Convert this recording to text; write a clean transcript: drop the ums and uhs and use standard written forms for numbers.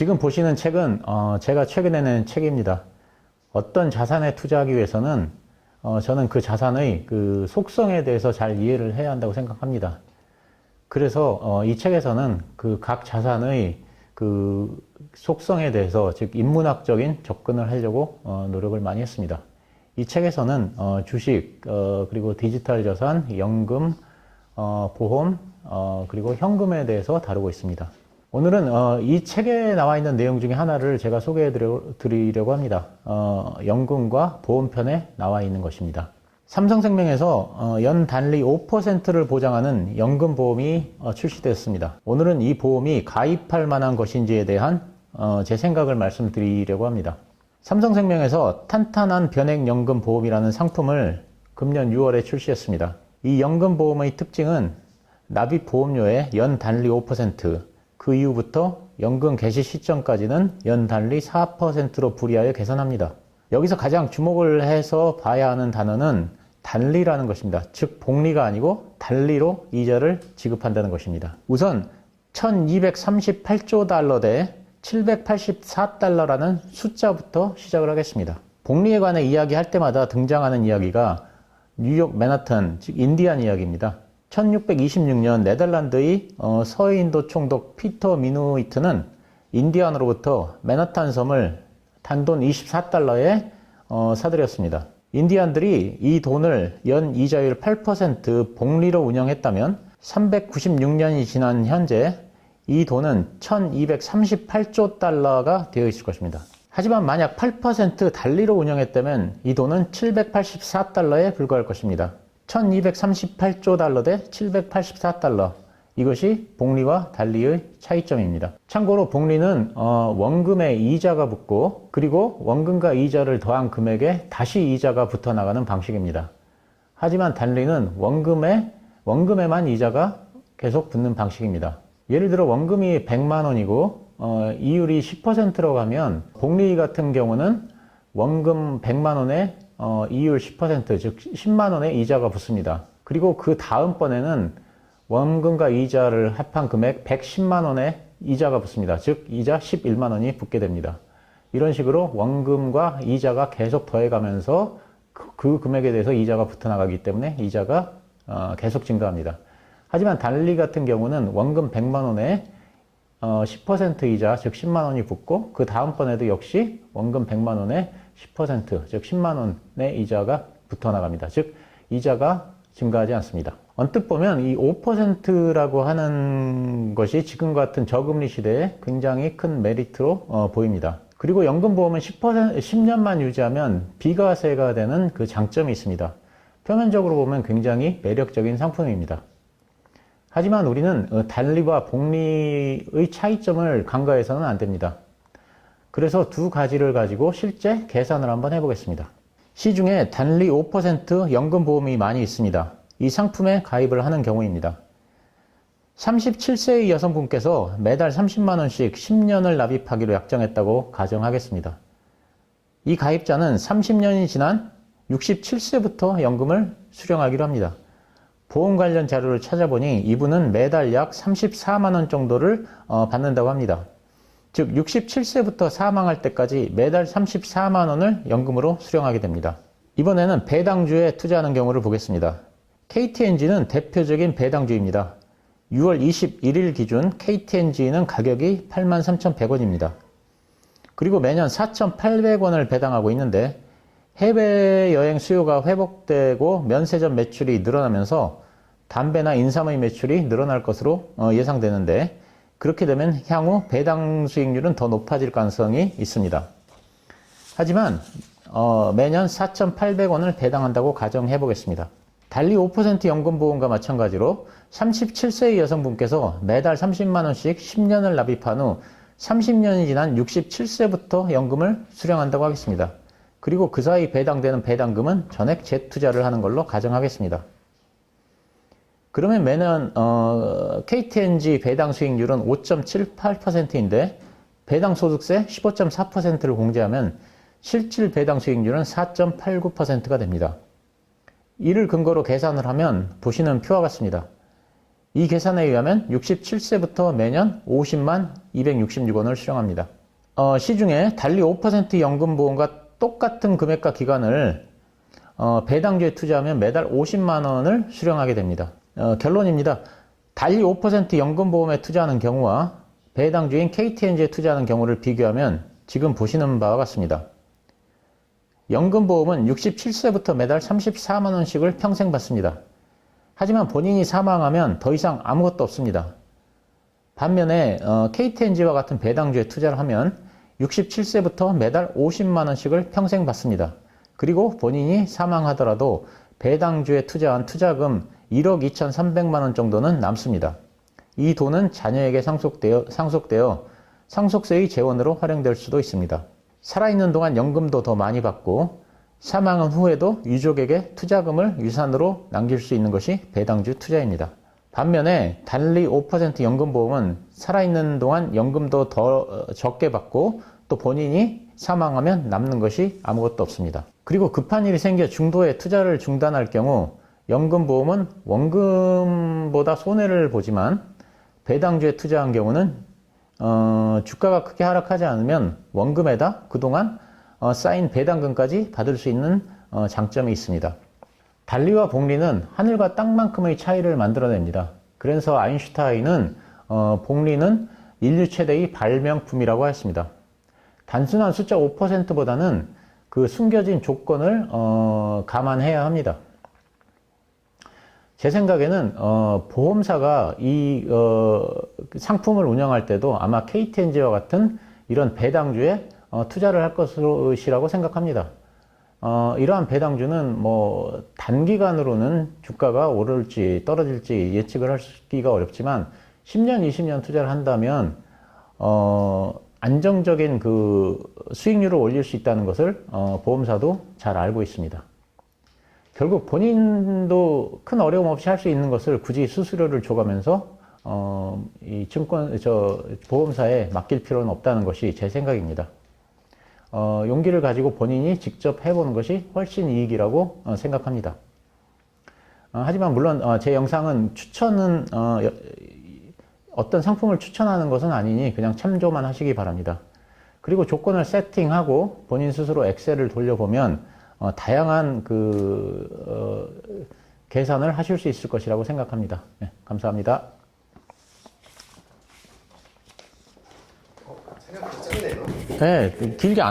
지금 보시는 책은 제가 최근에 낸 책입니다. 어떤 자산에 투자하기 위해서는 저는 그 자산의 그 속성에 대해서 잘 이해를 해야 한다고 생각합니다. 그래서 이 책에서는 그 각 자산의 그 속성에 대해서, 즉 인문학적인 접근을 하려고 노력을 많이 했습니다. 이 책에서는 주식, 그리고 디지털 자산, 연금, 보험, 그리고 현금에 대해서 다루고 있습니다. 오늘은 이 책에 나와 있는 내용 중에 하나를 제가 소개해 드리려고 합니다. 연금과 보험편에 나와 있는 것입니다. 삼성생명에서 연 단리 5%를 보장하는 연금보험이 출시되었습니다. 오늘은 이 보험이 가입할 만한 것인지에 대한 제 생각을 말씀드리려고 합니다. 삼성생명에서 탄탄한 변액연금보험이라는 상품을 금년 6월에 출시했습니다. 이 연금보험의 특징은 납입보험료의 연 단리 5%, 그 이후부터 연금 개시 시점까지는 연 단리 4%로 불이하여 계산합니다. 여기서 가장 주목을 해서 봐야 하는 단어는 단리라는 것입니다. 즉 복리가 아니고 단리로 이자를 지급한다는 것입니다. 우선 1238조 달러 대 784달러라는 숫자부터 시작을 하겠습니다. 복리에 관해 이야기할 때마다 등장하는 이야기가 뉴욕 맨하튼, 즉 인디안 이야기입니다. 1626년 네덜란드의 서인도 총독 피터 미누이트는 인디안으로부터 맨하탄 섬을 단돈 24달러에 사들였습니다. 인디안들이 이 돈을 연 이자율 8% 복리로 운영했다면 396년이 지난 현재 이 돈은 1238조 달러가 되어 있을 것입니다. 하지만 만약 8% 단리로 운영했다면 이 돈은 784달러에 불과할 것입니다. 1238조 달러 대 784달러. 이것이 복리와 단리의 차이점입니다. 참고로 복리는 원금에 이자가 붙고 그리고 원금과 이자를 더한 금액에 다시 이자가 붙어 나가는 방식입니다. 하지만 단리는 원금에만 이자가 계속 붙는 방식입니다. 예를 들어 원금이 100만 원이고 이율이 10%로 가면 복리 같은 경우는 원금 100만 원에 이율 10%, 즉 10만 원의 이자가 붙습니다. 그리고 그 다음번에는 원금과 이자를 합한 금액 110만 원의 이자가 붙습니다. 즉 이자 11만 원이 붙게 됩니다. 이런 식으로 원금과 이자가 계속 더해가면서 그 금액에 대해서 이자가 붙어 나가기 때문에 이자가 계속 증가합니다. 하지만 단리 같은 경우는 원금 100만 원에 10% 이자, 즉 10만 원이 붙고 그 다음번에도 역시 원금 100만 원에 10%, 즉 10만 원의 이자가 붙어 나갑니다. 즉 이자가 증가하지 않습니다. 언뜻 보면 이 5%라고 하는 것이 지금 같은 저금리 시대에 굉장히 큰 메리트로 보입니다. 그리고 연금보험은 10년만 유지하면 비과세가 되는 그 장점이 있습니다. 표면적으로 보면 굉장히 매력적인 상품입니다. 하지만 우리는 단리와 복리의 차이점을 간과해서는 안 됩니다. 그래서 두 가지를 가지고 실제 계산을 한번 해보겠습니다. 시중에 단리 5% 연금보험이 많이 있습니다. 이 상품에 가입을 하는 경우입니다. 37세의 여성분께서 매달 30만원씩 10년을 납입하기로 약정했다고 가정하겠습니다. 이 가입자는 30년이 지난 67세부터 연금을 수령하기로 합니다. 보험 관련 자료를 찾아보니 이분은 매달 약 34만원 정도를 받는다고 합니다. 즉 67세부터 사망할 때까지 매달 34만원을 연금으로 수령하게 됩니다. 이번에는 배당주에 투자하는 경우를 보겠습니다. KTNG는 대표적인 배당주입니다. 6월 21일 기준 KTNG는 가격이 83,100원입니다. 그리고 매년 4,800원을 배당하고 있는데 해외여행 수요가 회복되고 면세점 매출이 늘어나면서 담배나 인삼의 매출이 늘어날 것으로 예상되는데 그렇게 되면 향후 배당 수익률은 더 높아질 가능성이 있습니다. 하지만 매년 4,800원을 배당한다고 가정해 보겠습니다. 달리 5% 연금보험과 마찬가지로 37세의 여성분께서 매달 30만원씩 10년을 납입한 후 30년이 지난 67세부터 연금을 수령한다고 하겠습니다. 그리고 그 사이 배당되는 배당금은 전액 재투자를 하는 걸로 가정하겠습니다. 그러면 매년 KTNG 배당 수익률은 5.78%인데 배당 소득세 15.4%를 공제하면 실질 배당 수익률은 4.89%가 됩니다. 이를 근거로 계산을 하면 보시는 표와 같습니다. 이 계산에 의하면 67세부터 매년 50만 266원을 수령합니다. 시중에 달리 5% 연금보험과 똑같은 금액과 기간을 배당주에 투자하면 매달 50만 원을 수령하게 됩니다. 결론입니다. 달리 5% 연금보험에 투자하는 경우와 배당주인 KTNG에 투자하는 경우를 비교하면 지금 보시는 바와 같습니다. 연금보험은 67세부터 매달 34만 원씩을 평생 받습니다. 하지만 본인이 사망하면 더 이상 아무것도 없습니다. 반면에 KTNG와 같은 배당주에 투자를 하면 67세부터 매달 50만 원씩을 평생 받습니다. 그리고 본인이 사망하더라도 배당주에 투자한 투자금 1억 2,300만 원 정도는 남습니다. 이 돈은 자녀에게 상속되어 상속세의 재원으로 활용될 수도 있습니다. 살아있는 동안 연금도 더 많이 받고 사망한 후에도 유족에게 투자금을 유산으로 남길 수 있는 것이 배당주 투자입니다. 반면에 달리 5% 연금보험은 살아있는 동안 연금도 더 적게 받고 또 본인이 사망하면 남는 것이 아무것도 없습니다. 그리고 급한 일이 생겨 중도에 투자를 중단할 경우 연금보험은 원금보다 손해를 보지만 배당주에 투자한 경우는 주가가 크게 하락하지 않으면 원금에다 그동안 쌓인 배당금까지 받을 수 있는 장점이 있습니다. 달리와 복리는 하늘과 땅만큼의 차이를 만들어냅니다. 그래서 아인슈타인은 복리는 인류 최대의 발명품이라고 했습니다. 단순한 숫자 5%보다는 그 숨겨진 조건을 감안해야 합니다. 제 생각에는 보험사가 이 상품을 운영할 때도 아마 KTNG와 같은 이런 배당주에 투자를 할 것이라고 생각합니다. 이러한 배당주는 뭐 단기간으로는 주가가 오를지 떨어질지 예측을 하기가 어렵지만 10년, 20년 투자를 한다면 안정적인 그 수익률을 올릴 수 있다는 것을 보험사도 잘 알고 있습니다. 결국 본인도 큰 어려움 없이 할 수 있는 것을 굳이 수수료를 줘가면서 이 보험사에 맡길 필요는 없다는 것이 제 생각입니다. 용기를 가지고 본인이 직접 해보는 것이 훨씬 이익이라고 생각합니다. 하지만 물론 제 영상은 어떤 상품을 추천하는 것은 아니니 그냥 참조만 하시기 바랍니다. 그리고 조건을 세팅하고 본인 스스로 엑셀을 돌려보면 다양한 계산을 하실 수 있을 것이라고 생각합니다. 네, 감사합니다. 생각보다 짧네요. 네, 길게 안.